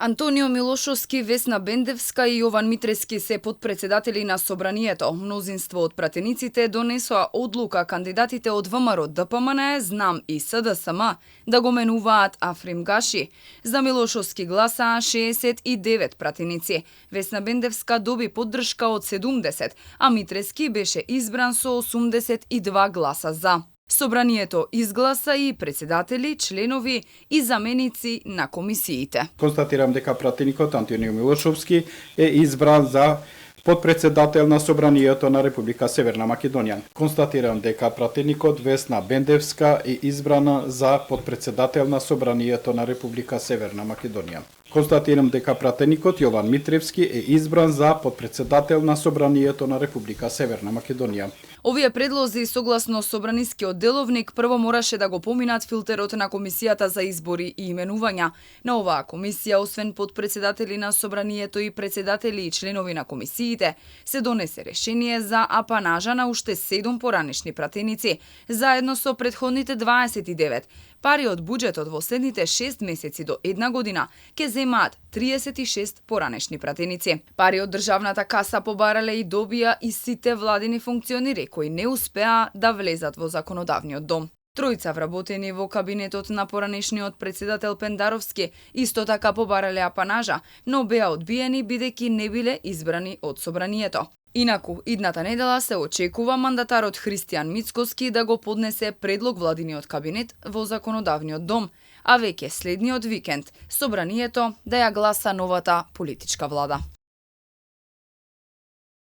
Антонио Милошовски, Весна Бендевска и Јован Митрески се потпредседатели на Собранието. Мнозинство од пратениците донесоа одлука кандидатите од ВМРО, ДПМН, ЗНАМ и СДСМ да го менуваат Африм Гаши. За Милошовски гласаа 69 пратеници. Весна Бендевска доби поддршка од 70, а Митрески беше избран со 82 гласа за. Собранието изгласа и председатели, членови и заменици на комисиите. Констатирам дека пратеникот Антонио Милошовски е избран за подпредседател на Собранието на Република Северна Македонија. Констатирам дека пратеникот Весна Бендевска е избрана за подпредседател на Собранието на Република Северна Македонија. Констатирам дека пратеникот Јован Митревски е избран за подпредседател на Собранието на Република Северна Македонија. Овие предлози согласно Собранискиот деловник прво мораше да го поминат филтерот на Комисијата за избори и именувања. На оваа комисија, освен подпредседатели на Собранието и председатели и членови на комисиите, се донесе решение за апанажа на уште 7 поранешни пратеници, заедно со претходните 29. Пари од буџетот во следните 6 месеци до 1 година ќе земаат 36 поранешни пратеници. Пари од државната каса побарале и добија и сите владини функционери кои не успеа да влезат во законодавниот дом. Тројца вработени во кабинетот на поранешниот председател Пендаровски исто така побарале апанажа, но беа одбиени бидејќи не биле избрани од Собранието. Инаку, идната недела се очекува мандатарот Христијан Мицкоски да го поднесе предлог владиниот кабинет во законодавниот дом, а веќе следниот викенд Собранието да ја гласа новата политичка влада.